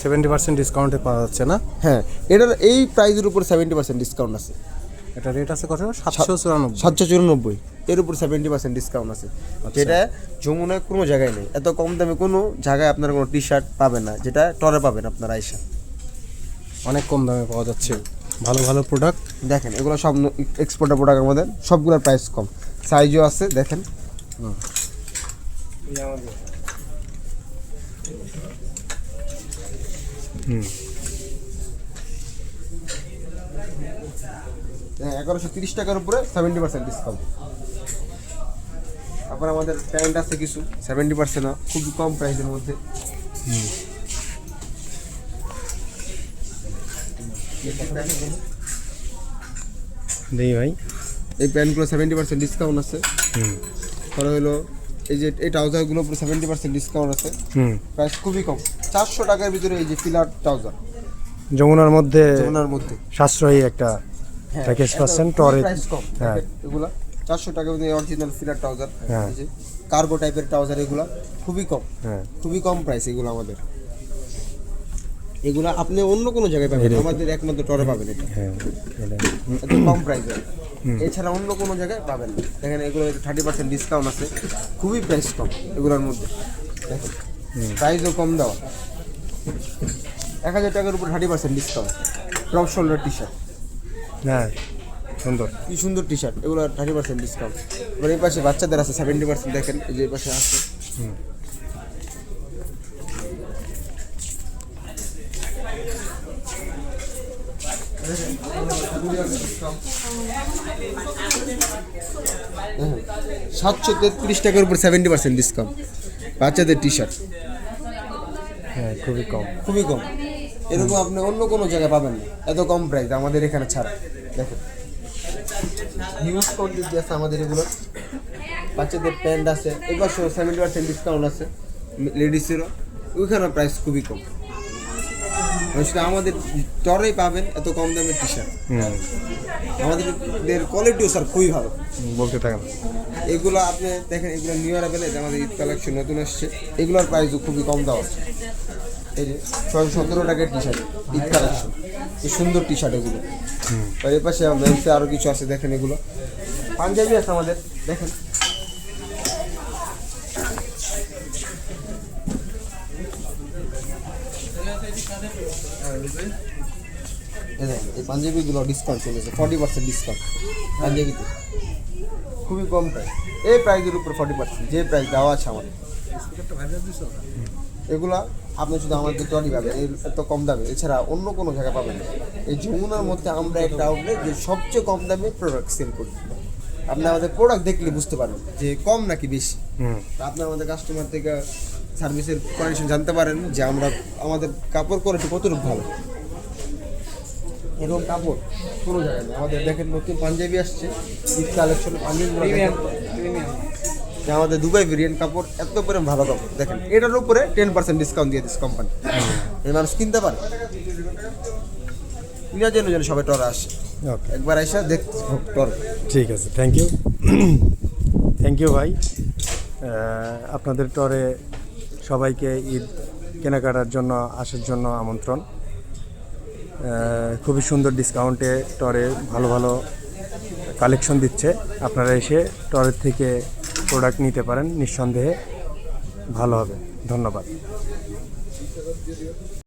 70% ডিসকাউন্টে পাওয়া যাচ্ছে না? হ্যাঁ, এটার এই প্রাইজের উপর 70% ডিসকাউন্ট আছে। এটা রেট আছে কত? 794। 794, এর উপর 70% ডিসকাউন্ট আছে, যেটা যমুনায় কোনো জায়গায় নেই। এত কম দামে কোনো জায়গায় আপনারা কোনো টি শার্ট পাবেন না, যেটা টরে পাবেন আপনারা আইসা। অনেক কম দামে পাওয়া যাচ্ছে ভালো ভালো প্রোডাক্ট। দেখেন এগুলো সব এক্সপোর্টের প্রোডাক্ট, আমাদের সবগুলোর প্রাইস কম, সাইজও আছে দেখেন। হুম 1130 টাকার উপরে 70% ডিসকাউন্ট। তারপর আমাদের প্যান্ট আছে কিছু 70% না, খুব কম প্রাইসের মধ্যে। দেই ভাই, এই প্যান্টগুলো 70% ডিসকাউন্ট আছে। পরে হলো এই যে এই ট্রাউজারগুলো পুরো 70% ডিসকাউন্ট আছে। প্রাইস খুবই কম, 400 টাকার ভিতরে এই যে ফিলার ট্রাউজার যমুনার মধ্যে সাশ্রয়ী একটা প্যাকেজ পাচ্ছেন টরে। প্রাইস কম, হ্যাঁ এগুলো 400 টাকার ভিতরে অরিজিনাল ফিলার ট্রাউজার, হ্যাঁ এই যে কার্গো টাইপের ট্রাউজার, এগুলো খুবই কম, হ্যাঁ খুবই কম প্রাইস এগুলো আমাদের। এগুলো আপনি অন্য কোনো জায়গায় পাবেন, আমাদের একমাত্র টরে পাবেন এটা। হ্যাঁ এত কম প্রাইসে, এছাড়া অন্য কোনো জায়গায় পাবেন না। দেখেন এগুলো 30% ডিসকাউন্ট আছে, খুবই প্রাইস কম এগুলোর মধ্যে। দেখেন প্রাইসও কম দেওয়া, 1000 টাকার উপর 30% discount. Top shoulder T shirt, হ্যাঁ সুন্দর, কি সুন্দর টি শার্ট, এগুলো 30% ডিসকাউন্ট। এবার এই পাশে বাচ্চাদের আছে 70%, দেখেন এই যে এই পাশে আছে। দেখেন 733 টাকার উপর 70% ডিসকাউন্ট বাচ্চাদের টি শার্ট। হ্যাঁ খুবই কম, খুবই কম, এরকম আপনি অন্য কোনো জায়গায় পাবেন না, এত কম প্রাইস আমাদের এখানে ছাড়া। দেখেন হিউজ কোয়ান্টিটি আছে আমাদের এগুলো। বাচ্চাদের প্যান্ট আছে, এবার 70% ডিসকাউন্ট আছে লেডিসেরও, ওইখানে প্রাইস খুবই কম। সেটা আমাদের টরেই পাবেন এত কম দামের টি শার্ট। আমাদের কোয়ালিটিও স্যার খুবই ভালো, বলতে থাকেন। এগুলো আপনি দেখেন, এগুলো নিউ অ্যারাইভেল, আমাদের ঈদ কালেকশন নতুন আসছে, এগুলোর প্রাইসও খুবই কম দেওয়া আছে। এই যে 617 টাকার টি শার্ট ঈদ কালেকশন, এই সুন্দর টি শার্ট এগুলো। আর এর পাশে মেন্সে আরও কিছু আছে, দেখেন এগুলো পাঞ্জাবি আছে আমাদের। দেখেন এই পাঞ্জাবিগুলো ডিসকাউন্ট চলেছে, 40% ডিসকাউন্ট পাঞ্জাবিতে, খুবই কম প্রাইস। এই প্রাইসের উপর 40% যে প্রাইস দেওয়া আছে আমাদের, এগুলা আপনি শুধু আমাদের টরি পাবেন এত কম দামে, এছাড়া অন্য কোনো জায়গায় পাবেন না। এই যমুনার মধ্যে আমরা একটা আউটলেট যে সবচেয়ে কম দামে প্রোডাক্ট সেল করি। আপনি আমাদের প্রোডাক্ট দেখলে বুঝতে পারবেন যে কম নাকি বেশি। আপনি আমাদের কাস্টমার থেকে সার্ভিসের কন্ডিশন জানতে পারেন যে আমাদের কাপড় কোয়ালিটি কতটুকু ভালো। এরকম কাপড় কোনো জায়গায় নেই আমাদের। দেখেন নতুন পাঞ্জাবি আসছে ঈদ কালেকশনে, পাঞ্জাবিগুলো আমাদের দুবাই ভেরিয়েন্ট কাপড়, এত পরিমাণ ভালো কাপড়। দেখেন এটার উপরে 10% ডিসকাউন্ট দিয়ে দিচ্ছে কোম্পানি, এই মানুষ কিনতে পারে। কিনার জন্য যেন সবাই টরে আসে, একবার এসে দেখ টর। ঠিক আছে, থ্যাংক ইউ থ্যাংক ইউ ভাই। আপনাদের টরে সবাইকে ঈদ কেনাকাটার জন্য আসার জন্য আমন্ত্রণ। খুবই সুন্দর ডিসকাউন্টে টরে ভালো ভালো কালেকশন দিচ্ছে, আপনারা এসে টরের থেকে প্রোডাক্ট নিতে পারেন, নিঃসন্দেহে ভালো হবে। ধন্যবাদ।